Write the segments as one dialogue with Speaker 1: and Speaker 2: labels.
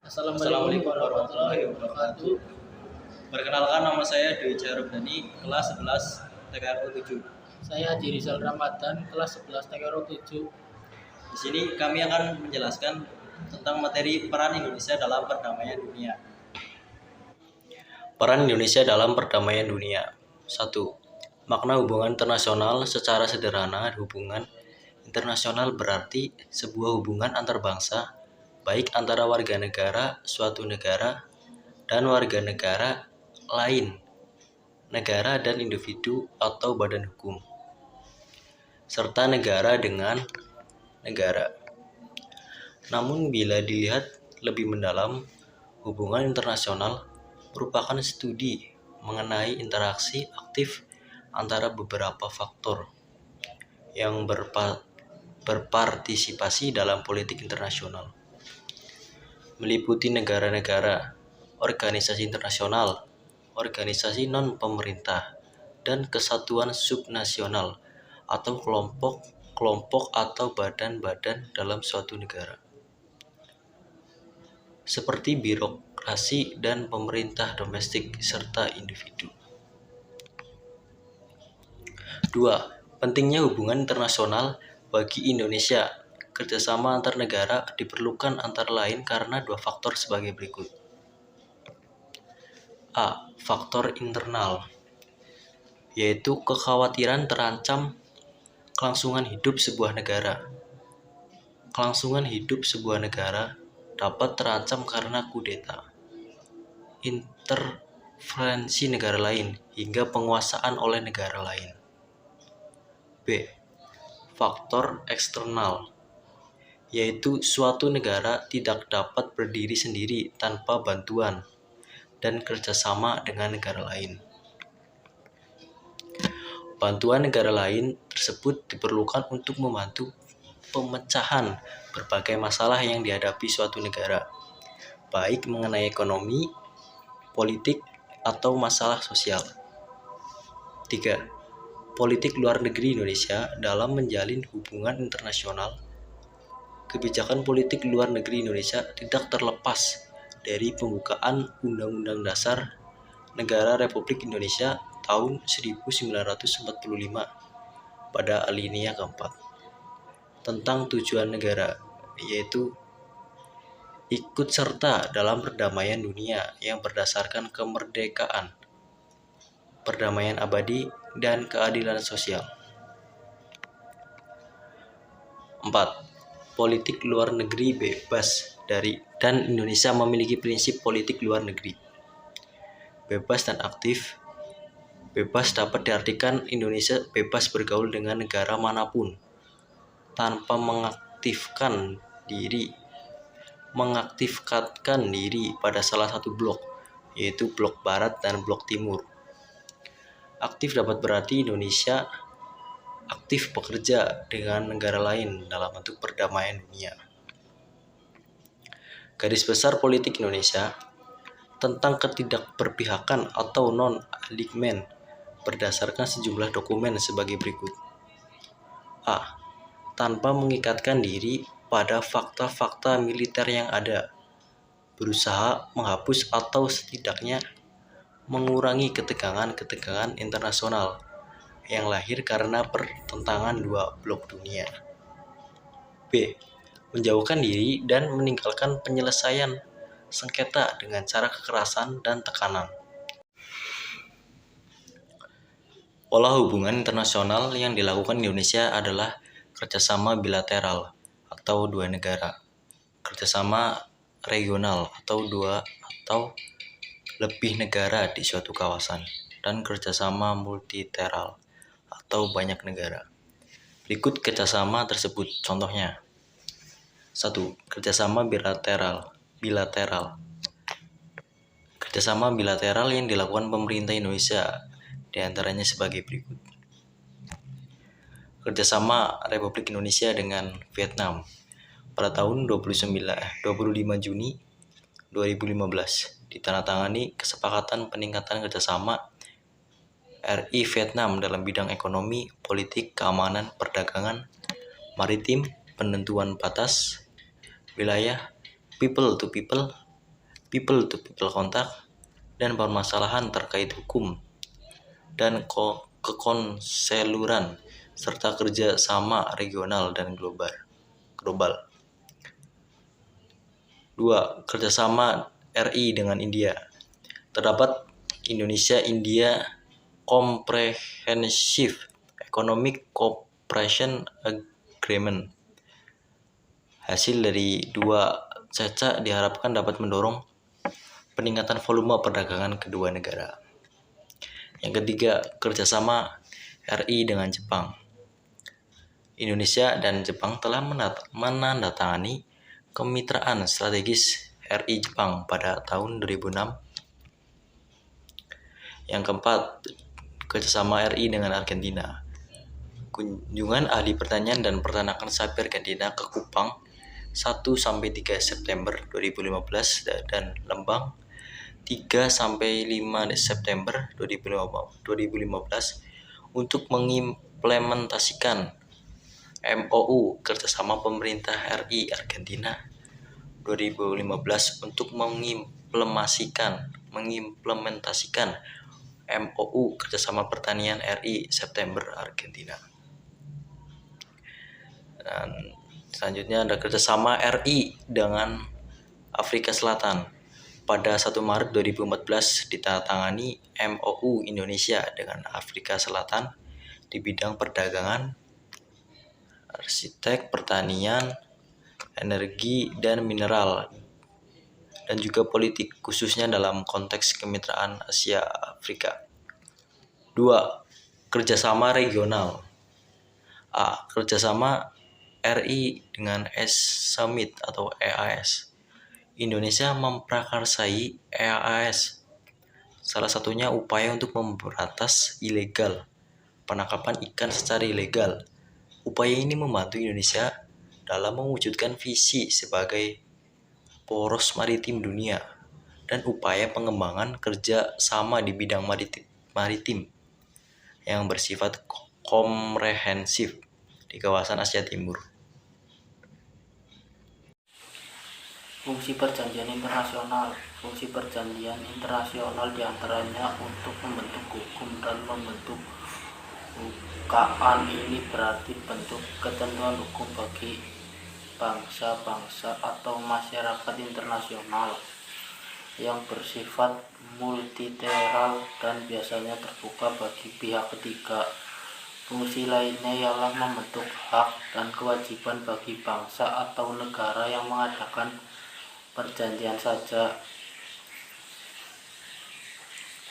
Speaker 1: Assalamualaikum warahmatullahi wabarakatuh. Perkenalkan, nama saya Dwi Jarobdani, kelas 11 TKRO 7.
Speaker 2: Saya Haji Rizal Ramadan, kelas 11 TKRO 7.
Speaker 1: Di sini kami akan menjelaskan tentang materi peran Indonesia dalam perdamaian dunia. Peran Indonesia dalam perdamaian dunia. 1. Makna hubungan internasional. Secara sederhana, hubungan internasional berarti sebuah hubungan antar bangsa, baik antara warga negara suatu negara dan warga negara lain, negara dan individu atau badan hukum, serta negara dengan negara. Namun bila dilihat lebih mendalam, hubungan internasional merupakan studi mengenai interaksi aktif antara beberapa faktor yang berpartisipasi dalam politik internasional, meliputi negara-negara, organisasi internasional, organisasi non-pemerintah, dan kesatuan subnasional atau kelompok atau badan-badan dalam suatu negara, seperti birokrasi dan pemerintah domestik serta individu. 2. Pentingnya hubungan internasional bagi Indonesia. Kerjasama antar negara diperlukan antara lain karena dua faktor sebagai berikut. A. Faktor internal, yaitu kekhawatiran terancam kelangsungan hidup sebuah negara. Kelangsungan hidup sebuah negara dapat terancam karena kudeta, intervensi negara lain, hingga penguasaan oleh negara lain. B. Faktor eksternal, yaitu suatu negara tidak dapat berdiri sendiri tanpa bantuan dan kerjasama dengan negara lain. Bantuan negara lain tersebut diperlukan untuk membantu pemecahan berbagai masalah yang dihadapi suatu negara, baik mengenai ekonomi, politik, atau masalah sosial. 3. Politik luar negeri Indonesia dalam menjalin hubungan internasional. Kebijakan politik luar negeri Indonesia tidak terlepas dari pembukaan Undang-Undang Dasar Negara Republik Indonesia tahun 1945 pada alinea keempat tentang tujuan negara, yaitu ikut serta dalam perdamaian dunia yang berdasarkan kemerdekaan, perdamaian abadi, dan keadilan sosial. 4. Politik luar negeri bebas dan Indonesia memiliki prinsip politik luar negeri bebas dan aktif. Bebas dapat diartikan Indonesia bebas bergaul dengan negara manapun tanpa mengaktifkan diri pada salah satu blok, yaitu blok barat dan blok timur. Aktif dapat berarti Indonesia aktif bekerja dengan negara lain dalam bentuk perdamaian dunia. Garis besar politik Indonesia tentang ketidakberpihakan atau non-alignment berdasarkan sejumlah dokumen sebagai berikut. A. Tanpa mengikatkan diri pada fakta-fakta militer yang ada, berusaha menghapus atau setidaknya mengurangi ketegangan internasional yang lahir karena pertentangan dua blok dunia. B. Menjauhkan diri dan meninggalkan penyelesaian sengketa dengan cara kekerasan dan tekanan. Pola hubungan internasional yang dilakukan Indonesia adalah kerjasama bilateral atau dua negara, kerjasama regional atau dua atau lebih negara di suatu kawasan, dan kerjasama multilateral atau banyak negara. Berikut kerjasama tersebut contohnya. 1. Kerjasama bilateral. Kerjasama bilateral yang dilakukan pemerintah Indonesia diantaranya sebagai berikut. Kerjasama Republik Indonesia dengan Vietnam pada tahun 25 Juni 2015 ditandatangani kesepakatan peningkatan kerjasama RI Vietnam dalam bidang ekonomi, politik, keamanan, perdagangan, maritim, penentuan batas, wilayah, people to people, people to people contact, dan permasalahan terkait hukum dan kekonseluran serta kerja sama regional dan global. 2. Kerjasama RI dengan India. Terdapat Indonesia-India Comprehensive Economic Cooperation Agreement. Hasil dari 2 CECA diharapkan dapat mendorong peningkatan volume perdagangan kedua negara. Yang ketiga, kerjasama RI dengan Jepang. Indonesia dan Jepang telah menandatangani kemitraan strategis RI Jepang pada tahun 2006. Yang keempat, kerjasama RI dengan Argentina. Kunjungan ahli pertanian dan peternakan sapi Argentina ke Kupang 1-3 September 2015 dan Lembang 3-5 September 2015 untuk mengimplementasikan MOU kerjasama pemerintah RI Argentina 2015 untuk mengimplementasikan MOU kerjasama pertanian RI September Argentina. Dan selanjutnya ada kerjasama RI dengan Afrika Selatan. Pada 1 Maret 2014 ditandatangani MOU Indonesia dengan Afrika Selatan di bidang perdagangan, arsitek, pertanian, energi, dan mineral, dan juga politik, khususnya dalam konteks kemitraan Asia Afrika. 2. Kerjasama regional. A. Kerjasama RI dengan Summit atau EAS. Indonesia memprakarsai EAS. Salah satunya upaya untuk memberantas ilegal penangkapan ikan secara ilegal. Upaya ini membantu Indonesia dalam mewujudkan visi sebagai poros maritim dunia dan upaya pengembangan kerja sama di bidang maritim yang bersifat komprehensif di kawasan Asia Timur.
Speaker 2: Fungsi perjanjian internasional. Fungsi perjanjian internasional diantaranya untuk membentuk hukum dan membentuk UKAN. Ini berarti bentuk ketentuan hukum bagi bangsa-bangsa atau masyarakat internasional yang bersifat multilateral dan biasanya terbuka bagi pihak ketiga. Fungsi lainnya ialah membentuk hak dan kewajiban bagi bangsa atau negara yang mengadakan perjanjian saja.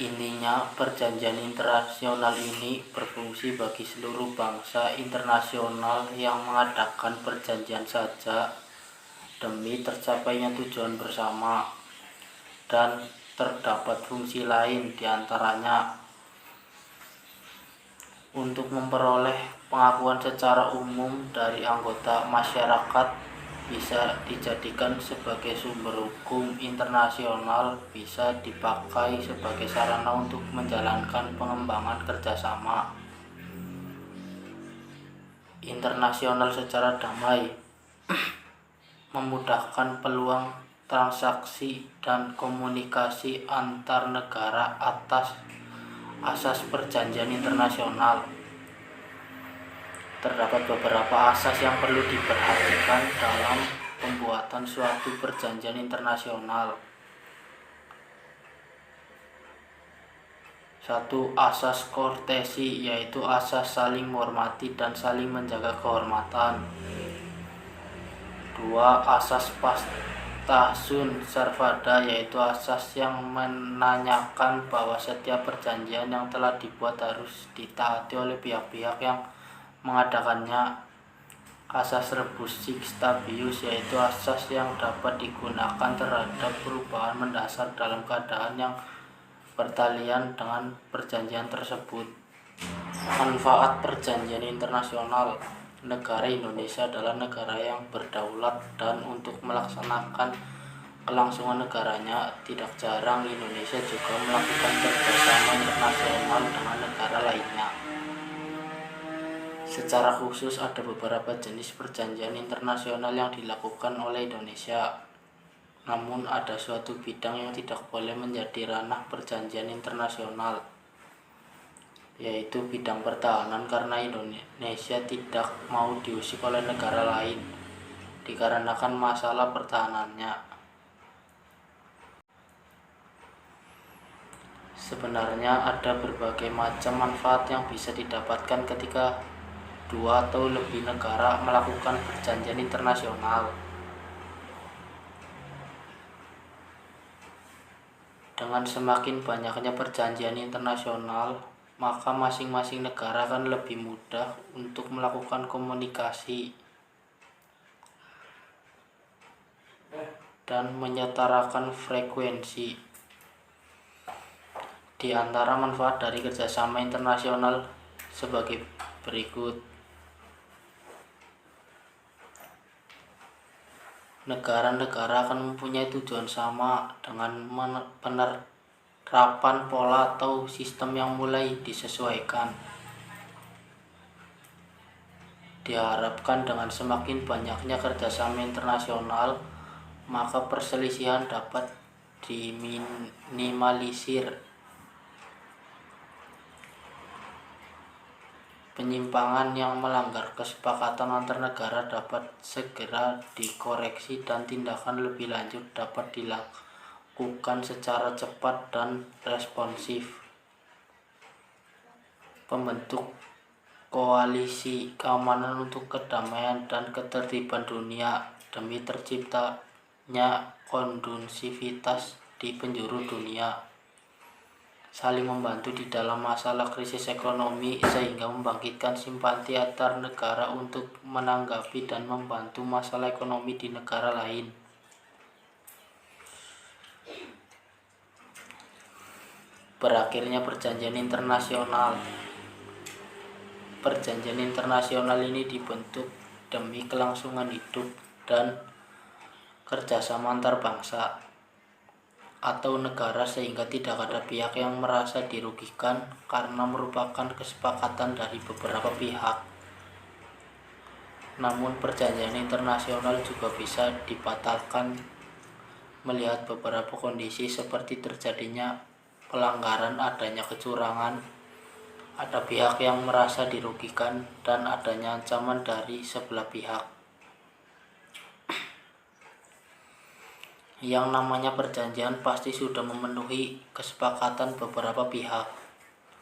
Speaker 2: Intinya, perjanjian internasional ini berfungsi bagi seluruh bangsa internasional yang mengadakan perjanjian saja demi tercapainya tujuan bersama, dan terdapat fungsi lain diantaranya untuk memperoleh pengakuan secara umum dari anggota masyarakat, bisa dijadikan sebagai sumber hukum internasional, bisa dipakai sebagai sarana untuk menjalankan pengembangan kerjasama internasional secara damai, memudahkan peluang transaksi dan komunikasi antar negara atas asas perjanjian internasional. Terdapat beberapa asas yang perlu diperhatikan dalam pembuatan suatu perjanjian internasional. 1. Asas kortesi, yaitu asas saling menghormati dan saling menjaga kehormatan. 2. Asas pastahsun sarvada, yaitu asas yang menanyakan bahwa setiap perjanjian yang telah dibuat harus ditaati oleh pihak-pihak yang mengadakannya. Asas rebus sic stabilis, yaitu asas yang dapat digunakan terhadap perubahan mendasar dalam keadaan yang bertalian dengan perjanjian tersebut. Manfaat perjanjian internasional. Negara Indonesia adalah negara yang berdaulat, dan untuk melaksanakan kelangsungan negaranya, tidak jarang Indonesia juga melakukan kerjasama internasional dengan negara lainnya. Secara khusus, ada beberapa jenis perjanjian internasional yang dilakukan oleh Indonesia. Namun ada suatu bidang yang tidak boleh menjadi ranah perjanjian internasional, yaitu bidang pertahanan, karena Indonesia tidak mau diusik oleh negara lain dikarenakan masalah pertahanannya. Sebenarnya ada berbagai macam manfaat yang bisa didapatkan ketika dua atau lebih negara melakukan perjanjian internasional. Dengan semakin banyaknya perjanjian internasional, maka masing-masing negara akan lebih mudah untuk melakukan komunikasi dan menyetarakan frekuensi. Di antara manfaat dari kerjasama internasional sebagai berikut. Negara-negara akan mempunyai tujuan sama dengan penerapan pola atau sistem yang mulai disesuaikan. Diharapkan dengan semakin banyaknya kerjasama internasional, maka perselisihan dapat diminimalisir. Penyimpangan yang melanggar kesepakatan antar negara dapat segera dikoreksi dan tindakan lebih lanjut dapat dilakukan secara cepat dan responsif. Pembentuk koalisi keamanan untuk kedamaian dan ketertiban dunia demi terciptanya kondusivitas di penjuru dunia. Saling membantu di dalam masalah krisis ekonomi sehingga membangkitkan simpati antar negara untuk menanggapi dan membantu masalah ekonomi di negara lain. Berakhirnya perjanjian internasional. Perjanjian internasional ini dibentuk demi kelangsungan hidup dan kerjasama antar bangsa atau negara sehingga tidak ada pihak yang merasa dirugikan karena merupakan kesepakatan dari beberapa pihak. Namun perjanjian internasional juga bisa dibatalkan melihat beberapa kondisi seperti terjadinya pelanggaran, adanya kecurangan, ada pihak yang merasa dirugikan, dan adanya ancaman dari sebelah pihak. Yang namanya perjanjian pasti sudah memenuhi kesepakatan beberapa pihak.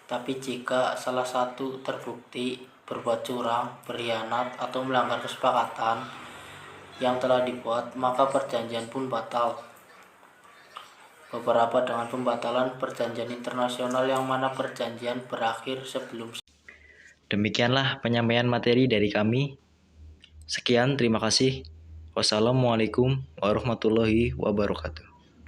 Speaker 2: Tapi jika salah satu terbukti berbuat curang, berkhianat, atau melanggar kesepakatan yang telah dibuat, maka perjanjian pun batal. Beberapa dengan pembatalan perjanjian internasional yang mana perjanjian berakhir sebelum.
Speaker 1: Demikianlah penyampaian materi dari kami. Sekian, terima kasih. Wassalamualaikum warahmatullahi wabarakatuh.